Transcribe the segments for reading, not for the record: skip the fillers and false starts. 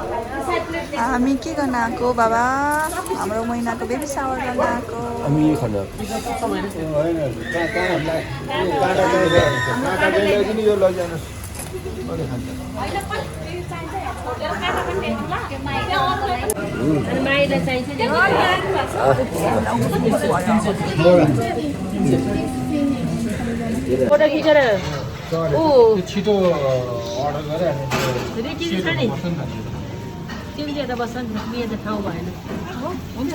हामी के गर्न आएको बाबा हाम्रो महिनाको बेबी सावर गर्न आएको हामी खाना छिटो अर्डर गरे तिमीले त बस्छ नि मेरो त ठाउँ भएन हुन्छ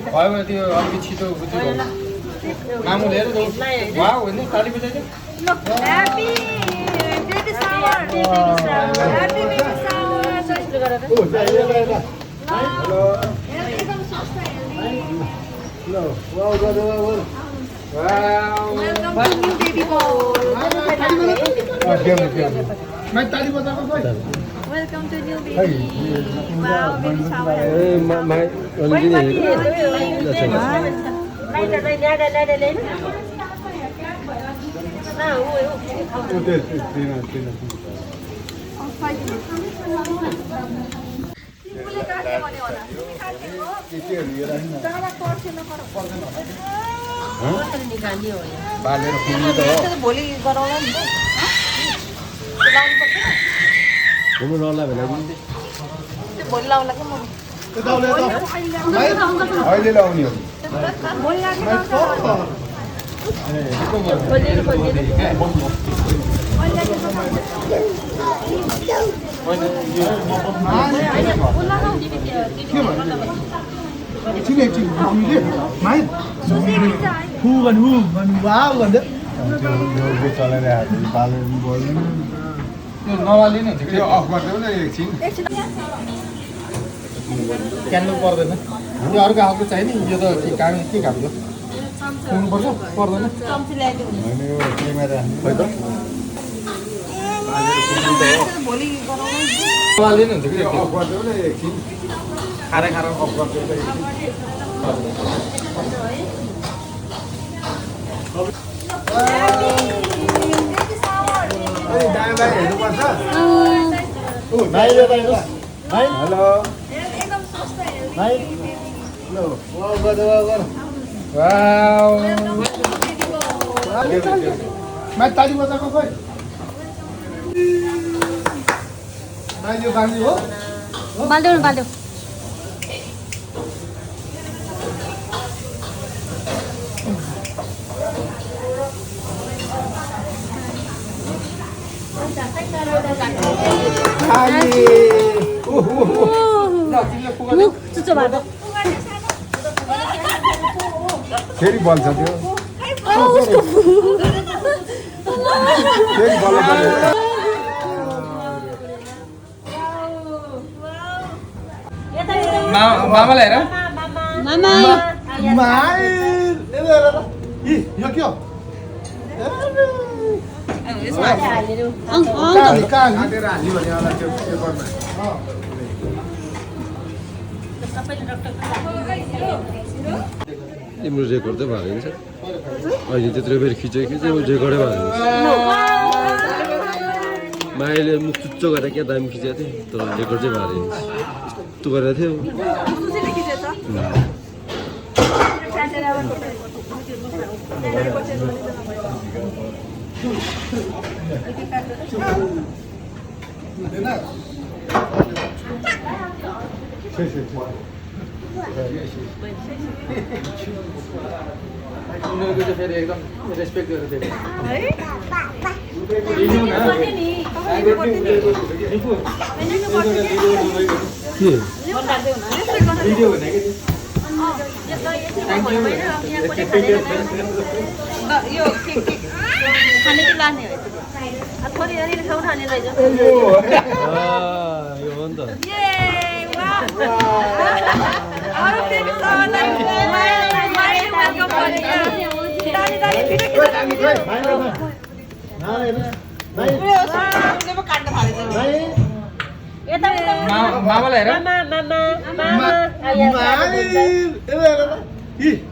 भयो भने त्यो अलिकति छिटो मामु लिएर वा होइन ताली बजाइदियो happy baby shower happy baby shower Welcome to new baby. Wow, baby shower. भोलि गरौँला नि घुम्नु नला भने भोलि लाउला कि म अहिले लाउने हो नवालिनु हुन्छ त्यो अफ गरिदेऊ न एकछिन क्यान्डल पर्दैन यो अर्को खालको चाहियो नि यो त के खालको खुवाउनुपर्छ पर्दैन होइन यो क्यामेरा खै त भोलि गरौँला नवालिनु हुन्छ कि अफ गरिदेऊ न एकछिन खाएर अफ गरिदेऊ न दायाँ बायाँ हेर्नुपर्छ हेलो ताली बजाएको खोइ यो बानी हो बाल्देऊ बाल्देऊ चुचो भएको फेरि बल्छ त्यो फेरि बल्ल मामालाई हेर मामा यो के हो काटेर हाल्यो भने होला त्यो पेपरमा तिम्रो रेकर्ड चाहिँ भएको छ अहिले त्यत्रो बेर खिच्यो रेकर्डै भएको मायाले मुख चुच्चो गरेर क्या दामी खिचेको थिएँ तर रेकर्ड चाहिँ भएको यस्तो गरेको थियो उनीहरूको चाहिँ फेरि एकदम रेस्पेक्ट गरेर दिएको भिडियो भनेको यो खाने कि लाने हो थोरै यहाँनिर खाउँ खाने रहेछ यो हो नि त मामालाई हेर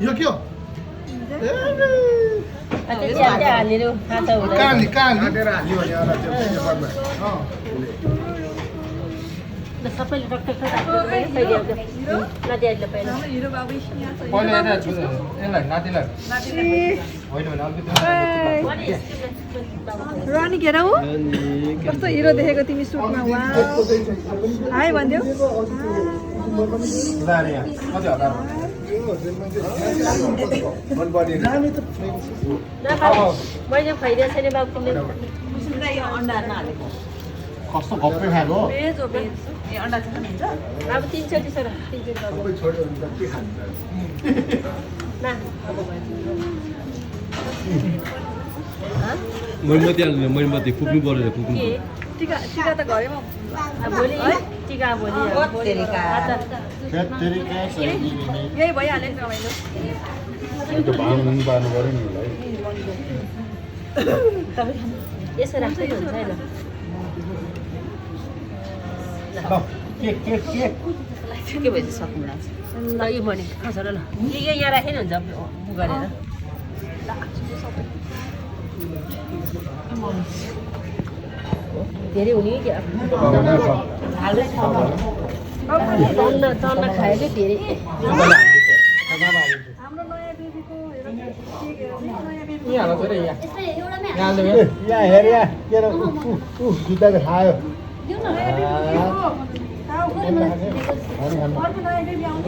यो के हो हालेर काटेर हाल्यो भने होला त्यो पेपरमा सबैले डक्टर पहिले आउँछ नातिहरूले पहिला पहिला यता छोरा यसलाई नातिलाई होइन भने अलिकति रानी के हो कस्तो हिरो देखेको तिमी सुटमा वा हाय भन्दियो मैले खुवाइदिएको छैन बाबु तिमीले कस्तो गप्पै खाएको भेज हो भेज ए अन्डा चाहिँ खानुहुन्छ अब 3 चोटि सर 3 चोटि बाबु छोड्यो भने त के खान्छ ना मैमती हाल्नु मैमती पुग्नु परेर पुग्नु के टिका टिका त घरैमा भोलि टिका भोलि यही भइहाल्यो नि रमाइलो त्यो भानु पनि पार्नु पर्यो नि उसलाई यसो राख्दै हुन्छ हैन के भएछ सक्नु लाग्छ ल यो भने खसेर ल यो यहाँ राखेन हुन्छ गरेर धेरै हुने कि हाल्दै तन्न खायो धेरै हाम्रो नयाँ बेबीको नयाँ बेबी यहाँ हाल्नु छोरा यहाँ यहाँ हेर यहाँ के अरे जुत्ताले खायो अर्को नयाँ बेबी आउँछ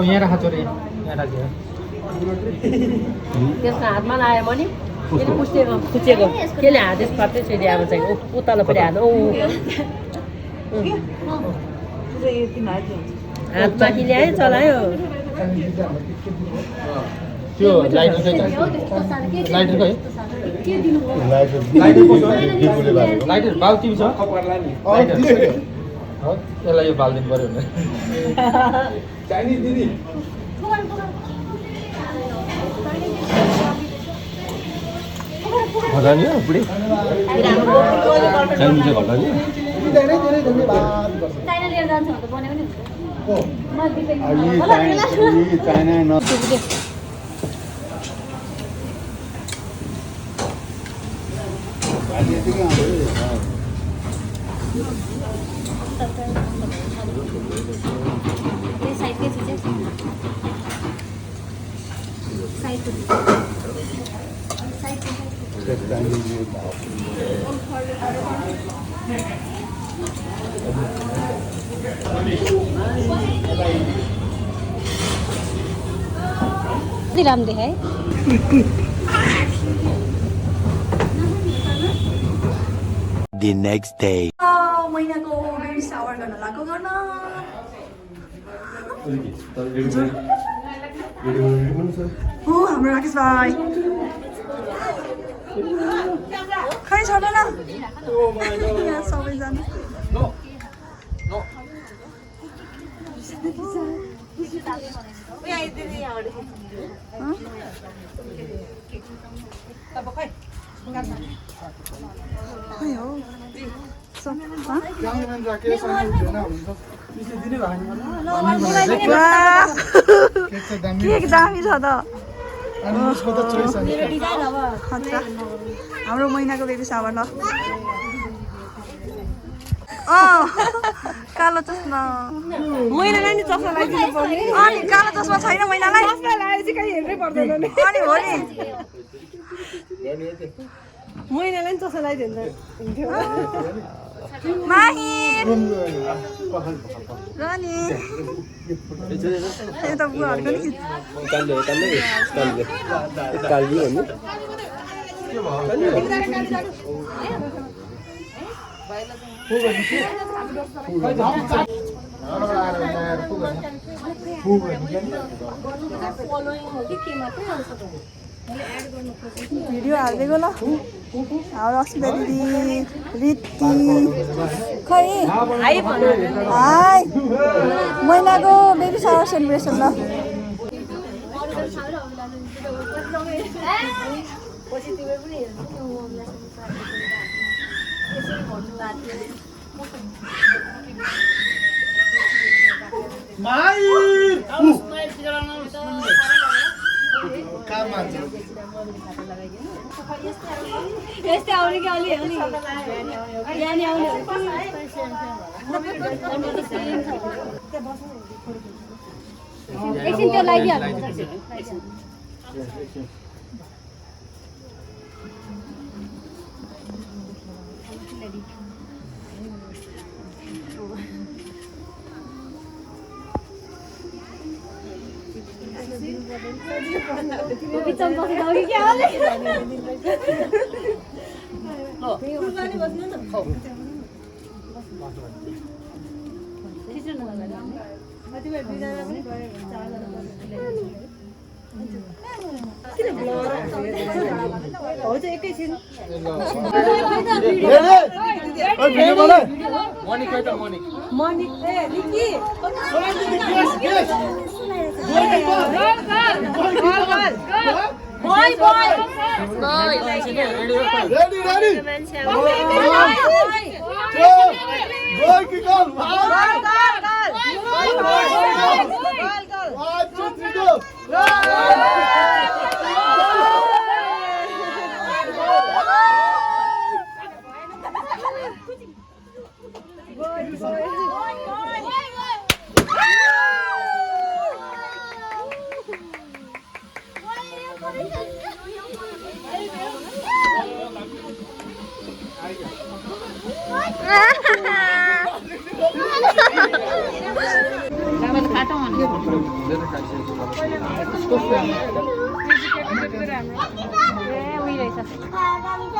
यहाँ राख छोरा यहाँ राख्यो त्यसको हातमा लायो भने फेरि पुस्टेको खुचेको त्यसले हात यस फाट्दै फेरि अब चाहिँ उतालो पनि हात हात माथि ल्यायो चलायो त्यो लाइटर चाहिँ लाइटर खै लाइटर बाल टिभी छ यसलाई यो बाल दिनु पऱ्यो भने चाइनिज दिदी घटानी हो पुरै चाहिन्छ घटानी धेरै धेरै धन्यवाद चाइना लिएर जान्छ भने त बनायो नि चाइना न ये साइड के चीजें साइड पे राम दे है The next day. महिनाको बेबी सावर गर्न लाग्यो गर्न हो हाम्रो राकेश भाइ खै छोड न यहाँ सबैजना खै हो केक दामी छ त हाम्रो महिनाको बेबी सावर ल कालो चस्मा महिनालाई नि चस्मा लगाइदिनु पर्ने अनि कालो चस्मा छैन महिनालाई चस्मा लगाएर चाहिँ कहीँ हेर्नै पर्दैन अनि हो नि महिनालाई नि चस्मा लगाइदिनु हुन्थ्यो माहिर रानी यता बुवाहरूको नि भिडियो हालिदिएको ल हाम्रो अस्मिता दिदी रित्ती खै हाई महिनाको बेबी सावर सेलिब्रेसन ल मान्छे यस्तै आउने कि अलि अलि यहाँ नि आउने एकछिन त्यो लगाइदिइहाल्नु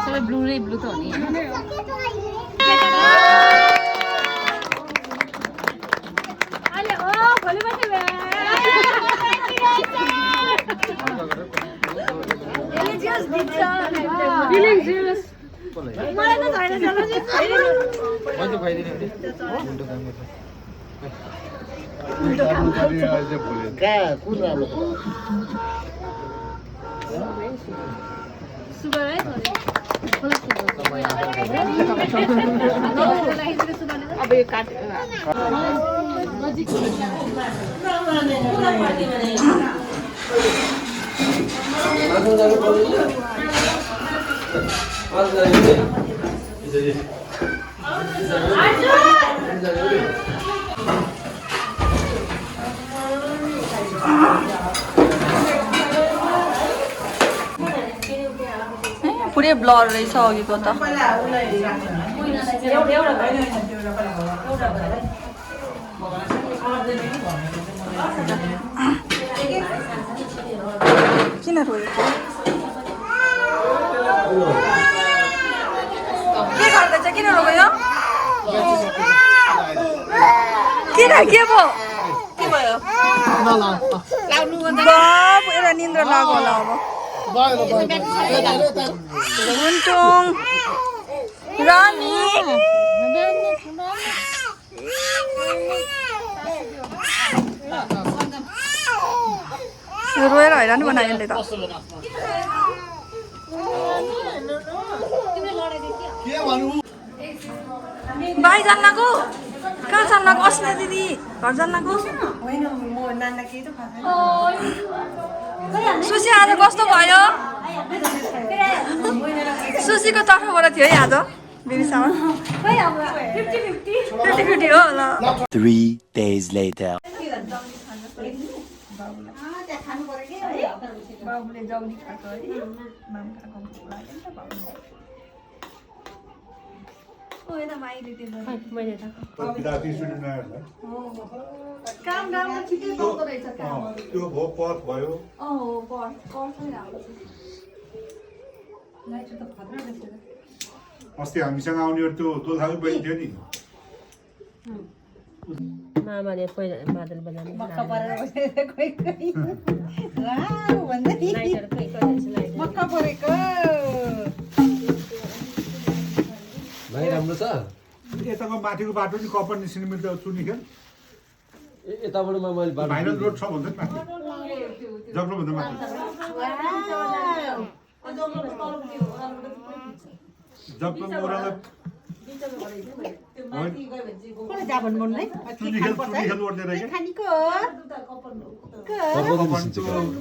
सबै ब्लू रे ब्लू त हो नि अहिले ओ भोलि बसे बे एले जस दिन्छ फिलिङ जुस मलाई त छैन चलो जी म त खाइदिने उल्टो काम गरि आज भोले का कुन राम्रो सुगर है अब यो काट पुरै ब्लर रहेछ अघिको त किन रोएको के गर्दैछ किन रोयो किन के भयो के भयो बाप एउटा निन्द्रा लाग्यो होला अब Untung Rani रोएर हैरान बनायो यसले त भाइ जान्नको कहाँ जान्नको अस्ना दिदी घर जान्नको सुसी आज कस्तो भयो सुसीको तर्फबाट थियो है आज बिबिसामा 50-50 हो ल 3 days later. बाबुले जौनी खाएको है माम खाएको लाग्यो नि त बाबुले ओ यता माइले दिनु मैले त काम राम्रो ठिकै गर्दो रहेछ काम त्यो भो पथ भयो पर चाहिँ राम्रो छ लाइट त खतरा रहेछ अस्ति हामीसँग आउने त्यो दोलखाको बहिनी थियो नि मामाले पहिला बादल बजाउने मक्का परेर बसेको कोही कोही वाउ भन्दै लाइटर खै कहिले लाइटर मक्का परेको भाइ राम्रो छ यताको माथिको बाटो नि कपर निस्किने मिल्छ चुनिखेल यताबाट मैले बाटो भाइरल रोड छ भन्छ नि माथि जग्लो भन्दा माथि जग्लो मोरल कसले जाभन मन है चुनी खेल ओर्ने रहेछ खानीको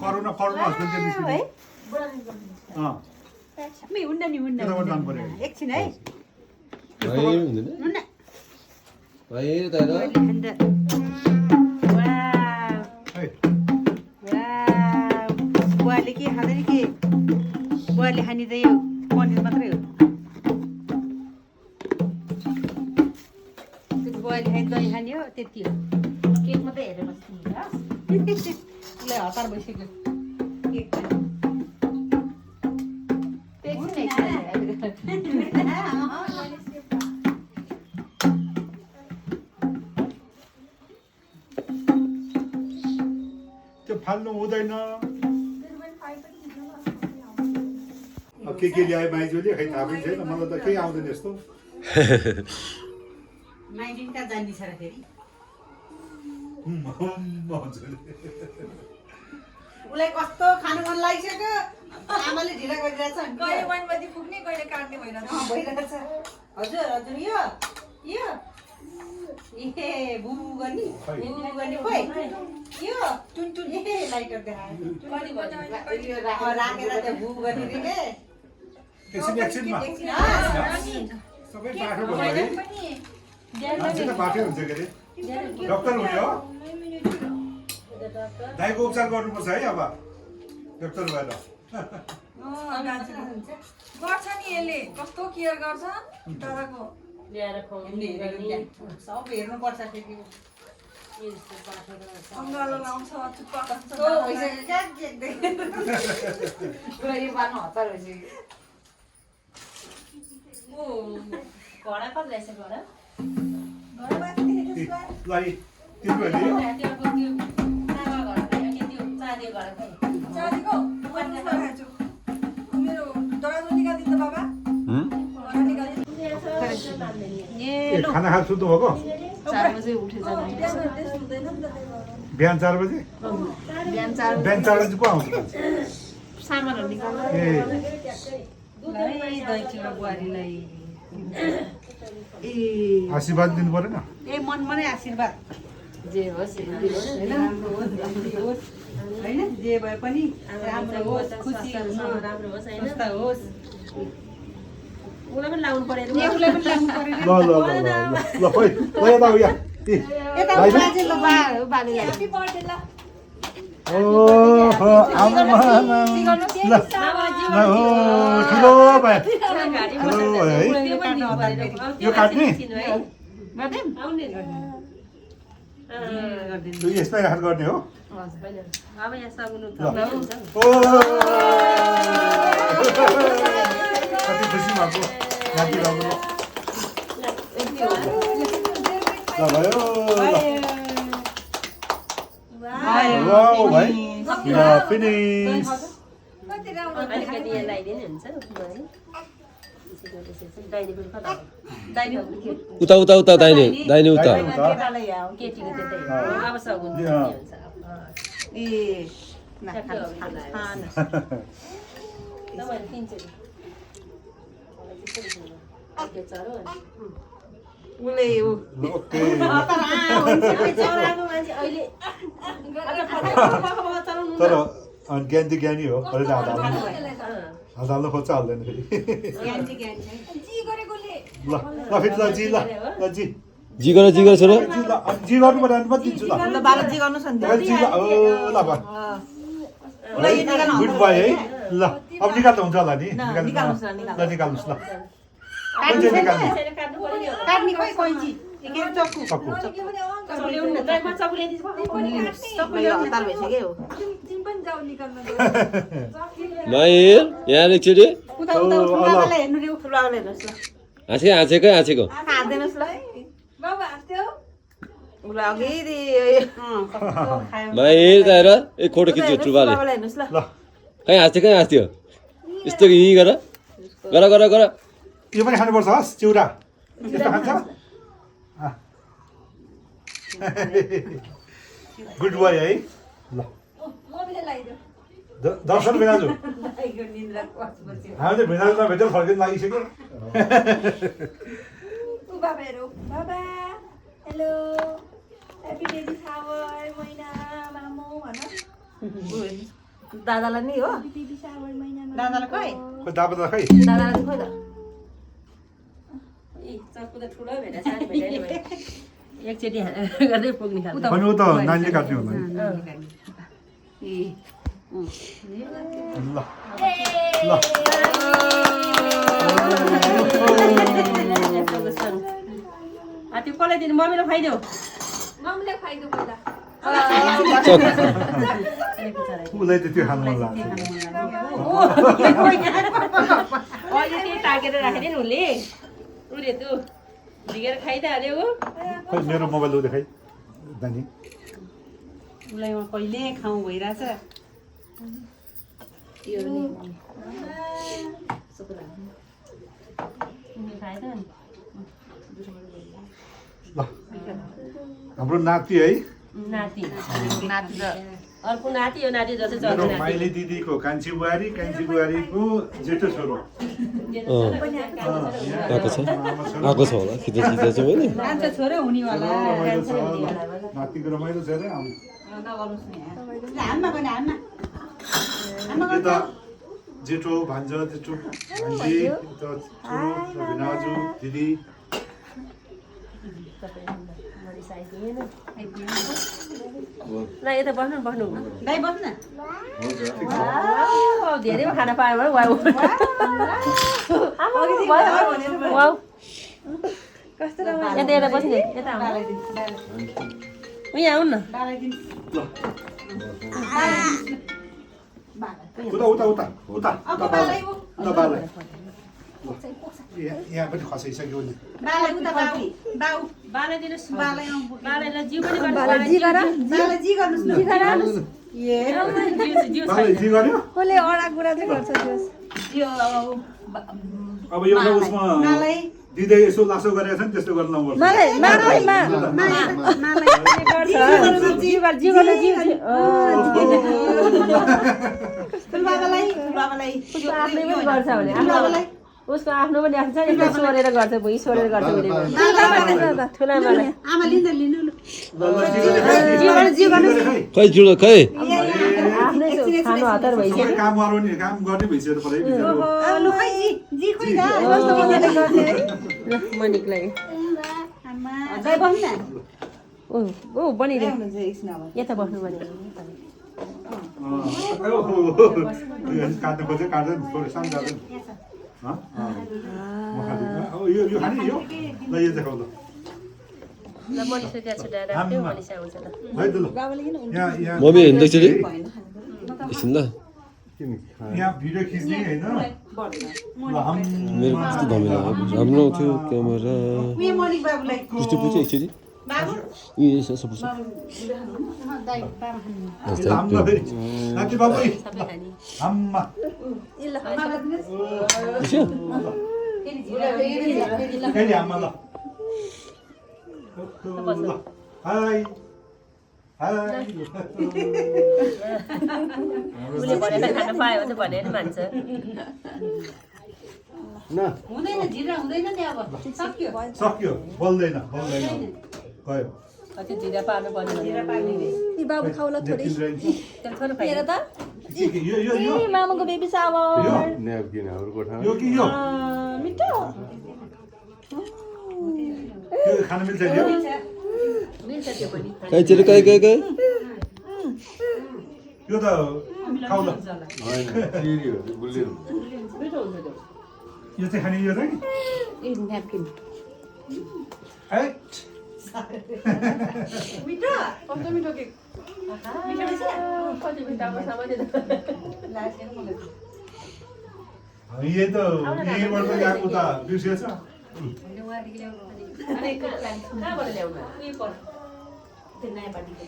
करुणा हस्बेन्ड चाहिँ निस्किने है अँ मी हुन्न नि हुन्न त्यताबाट जानु पर्यो एकछिन है भाइ हुँदैन हुन्न भाइ तर बुवाले के खाँदैन के बुवाले खाने त यो पनिर मात्रै हो बुवाले खाने दही खाने हो त्यति हो केक मात्रै हेरेर बस्ने उसलाई हतार भइसक्यो केक त्यो फाल्नु हुँदैन के ल्यायो माइजूले खै थाहा पनि छैन मलाई त केही आउँदैन यस्तो माइदिन कहाँ जान्ने छ र फेरि उसलाई कस्तो खानु मन लागिसक्यो आमाले ढिला गरिरहेछ कहिले 1 बजे पुग्ने कहिले काट्ने भइरहेछ हजुर हजुर यो ए बुबु गर्ने खोइ यो टुन ए लाइटर देखायो राखेर त्यो बुबु गर्ने रे के एकछिनमा सबै बाटो भयो है मान्छे त बाटै हुन्छ के अरे डक्टर हुने हो दाइको उपचार गर्नुपर्छ है अब डक्टर भएर गर्छ नि यसले कस्तो केयर गर्छ डराको ल्याएर खुवाउने सब हेर्नुपर्छ फेरि अङ्गालो लाउँछ चुप्पा कस्तो भइसक्यो क्या देख्दै यो पार्नु हतार भइसक्यो ओ घडा कति रहेछ घडा ल तिमीहरूले चाँदीको खान्छु मेरो डराको निकालिदिनु त बाबा डरा निकालिदिनु खाना खाएर सुत्नु भएको 4 बजे उठे जानु बिहान 4 बजे बिहान 4 बिहान 4 बजे को आउँछ सामानहरू निकाल्नु ए दही चिउरा बुहारीलाई ए आशीर्वाद दिनु परेन ए मनमा नै आशीर्वाद जे होस् होइन जे भए पनि राम्रो होस् खुसी होस् राम्रो होस् होइन होस् उसलाई पनि लाउनु पर्यो उसलाई पनि लाउनु पर्यो ल खोइ ल यता उया यता बाजे ल बाले ह्यापी बर्थडे ल ओहो आमा ल ठुलो भयो है यो काट्ने यसमै राखेर गर्ने हो अब यहाँ सगुनु ओ कति खुसी भएको नाति राम्रो ल भयो वाउ भाइ ल फिनिस कति राम्रो अलिकति यहाँ लगाइदिनु हुन्छ उता उता उता दाहिने दाहिने उता केटालाई केटीको त्यतै अब सगुन ए उसले ओके तर ज्ञानी ज्ञानी हो अहिले हाल्नु खोज्छ हाल्दैन फेरि जी गरेकोले ल फेरि ल जी जी गर छोरो जी गर्नु पर्यो भने म दिन्छु ल बालजी गर्नु छ नि जी ल ओ ल गुड बाई है ल अब निकाल्दा हुन्छ होला नि निकाल्नुहोस् ल कुन चाहिँ निकाल्नु काट्ने खोइ कैँची के चक्कु सक्कु हतार भइसक्यो तिमी पनि जाऊ निकाल्न माइर यहाँ एकचोटि उता ठुलावालाई हेर्नु रे ठुलावालाई हेर्नुहोस् ल हाँसेको हाल्दिनुहोस् ल बाबा हाँस्थ्यौ उसलाई अघि माइर त हेर एक फोटो खिच्यो ठुल्बाले हेर्नुहोस् ल ल कहीँ हाँस्थ्यो यस्तो यहीँ गर यो पनि खानुपर्छ हस् चिउरा यस्तो खान्छ गुड बोय है ल मम्मीले लगाइदियो दर्शन भिनाजु हामी त भिनाजुमा भेटेर फर्किनु लागिसक्यो बाबा हेरौ बाबा हेलो ह्यापी बेबी सावर मैना मामु भन दादालाई नि हो बेबी सावर मैना दादालाई खै खै दाबा त खै दादालाई खै त एकचोटि गर्दै पुग्ने खालको पनि ऊ त नानीले काट्ने होला नि ल ल त्यो कसलाई दिनु मम्मीलाई खुवाइदेऊ मम्मीले खुवाइदेऊ पहिला उसलाई त त्यो खानु मन लाग्छ अहिले त्यही ताकेर राखिदियो नि उसले उसले त्यो झिकेर खाइ त हाल्यो हो खै मेरो मोबाइल उ देखाइ नानी उसलाई म कहिले खाउँ भइरहेछ ल हाम्रो नाति है नाति अर्को नाति यो नाति जस्तै मेरो चल्छ माइली दिदीको कान्छी बुहारीको जेठो छोरो आएको छ होला खिच्दा चाहिँ मैले कान्छो छोरो हुनेवाला रमाइलो छ नातिको रमाइलो छ अरे हाममा पनि हाममा यता जेठो भान्जा जेठो भान्जी यता छोरो भिनाजु दिदी ल यता बस्नु बस्नु दाइ बस्न धेरै खाना पायो भने वाउ कस्तो यता यता बस्ने यता यहाँ आउनु न उता उता उता उता उता बालाई उता बालाई यहाँ पनि खसाइसक्यो नि बालाई उता बाउ बाउ बालाई दिनुहोस् बालाई बालाईलाई जिउ पनि बाला जी गर बालाई जी गर्नुस् न बालाई जी गर्यो कसले अडा कुरा चाहिँ गर्छ त्यस यो अब एउटा उसमा बालाई दिँदै यसो लासो गरेको छ नि त्यस्तो गर्न नपर्छ मलाई मलाई मा बाबालाई बाबालाई आफ्नै पनि गर्छ भने आफ्नो उसको आफ्नो पनि आफ्नो छ यसो सोरेर गर्छ भुइँ सोरेर गर्छ ठुला मलाई आमा लिनु लिनु खै जुडो खै आफ्नै खानु हतार भइसक्यो काम गरौँ नि काम गर्ने भइसक्यो परे लु खै जी खोइ दा मनिकलाई आमा दाइ बस्न ओ बनिरहे यता बस्नु भने काट्नु खोज्यो काट्दैन थोरै सानो जाँदैन यो खाने यो ल यो देखाउ ल ल मनिषा त्यहाँ छुट्याएर राख्यो मनिषा आउँछ ल है त ल यहाँ यहाँ मम्मी हेर्दैछ नि एकछिन ल यहाँ भिडियो खिच्ने होइन ल हम मेरो कस्तो धमिलो राम्रो थियो क्यामेरा उयो मनिक बाबुलाई पुष्टि पुछ एकचोटि बाबु ए यसो पुछ हाम्मा फेरि नाति बाबु सबै खाने हाम्मा फेरि हाम्मा ल हाई हाई उसले भनेर खान पायो भने भनेर मान्छ हुँदैन झिरा हुँदैन नि अब सक्यो सक्यो बोल्दैन गयो कति जिरा पार्नु पर्ने झिरा पार्ने ती बाबु खाउला थोरै त्यहाँ थोरै खाइ हेर त यो ए मामाको बेबी सावर यो कि यो मिठो यो खान मिल्छ नि यो मिल्छ त्यो पनि काइ चेर काइ यो त खाउ ल मिठो हुन्छ त्यो यो चाहिँ खाने यो चाहिँ ए न्यापकिन है मिठो कस्तो मिठो केक कति मिठो अब सामान्य यही त यहीँबाट यहाँको त बिर्सिएछ अनि कहाँबाट ल्याउनु उयो पर त्यो नयाँ पार्टीको छ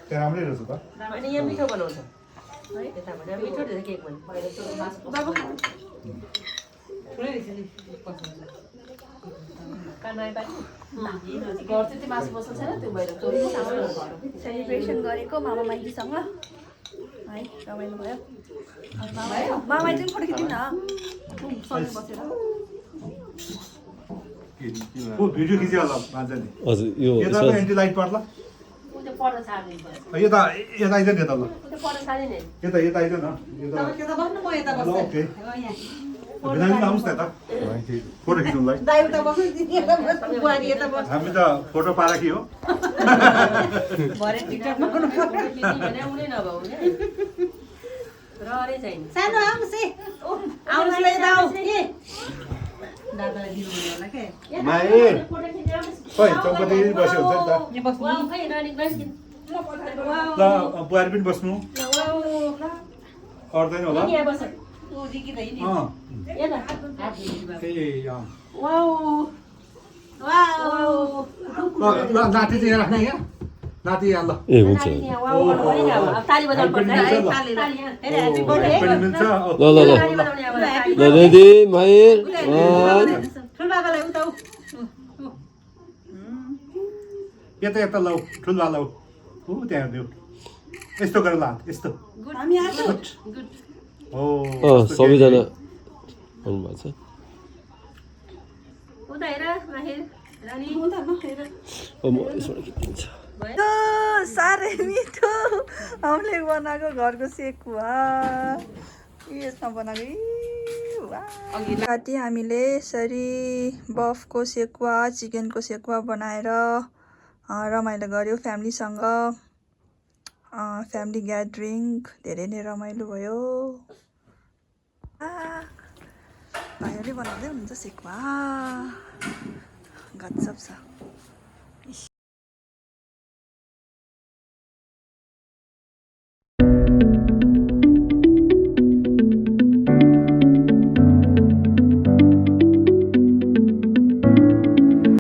त्यहाँ राम्रै रहेछ त अनि यहाँ मिठो बनाउँछ है त्यताबाट मिठो धेरै केक भने बाहिर त्यो मासु बाबु ठुलै रहेछ नि कहाँ नयाँ पार्टी घर चाहिँ त्यो मासु बस्नु छैन त्यो बाहिर त्यो सेलिब्रेसन गरेको मामा माइतीसँग है रमाइलो भयो मामा माइती पनि फोटो खिच्नु न सँगै बसेर ओ भिडियो खिचिहाल मान्छेले हजुर यो यता त एन्टी लाइट पर्ला यता यता आइज नि यता ल यता यता आइज न यता बस्नु म यता ल बस्छु ओके यहाँ भिनाजु आउनुहोस् न यता फोटो खिच्नुलाई दाइ उता बस्नु दिदी यता बस्नु बुहारी यता बस्नु हामी त फोटो पाराकी हो भरे टिकटक बनाउनु सानो आउनुहोस् है आउनुहोस् ल यता आऊ ए दादालाई दिनु हुने होला के माए खोइ चौपती बस्यो हुन्छ नि त यहाँ बस्नु ल बुहारी पनि बस्नु अड्दैन होला ऊ दिकी दाइ नि अँ वाउ वाउ ल नाति चाहिँ यहाँ राख्ने यहाँ नाति यहाँ ल ए हुन्छ पनि मिल्छ ल ल ल ल रेडी माहिर ठुलबाबालाई उता यता यता लौ ठुलो लौ ऊ त्यहाँ देऊ यस्तो गरेर ला यस्तो हामी आएको हो सबैजना आउनुभएको छ म यसबाट खिचिदिन्छ साह्रै मिठो हामीले बनाएको घरको सेकुवा यसमा बनाएको राति हामीले यसरी बफको सेकुवा चिकनको सेकुवा बनाएर रमाइलो गऱ्यो फ्यामिलीसँग फ्यामिली ग्यादरिङ धेरै नै रमाइलो भयो भाइहरूले बनाउँदै हुनुहुन्छ सेकुवा गजब छ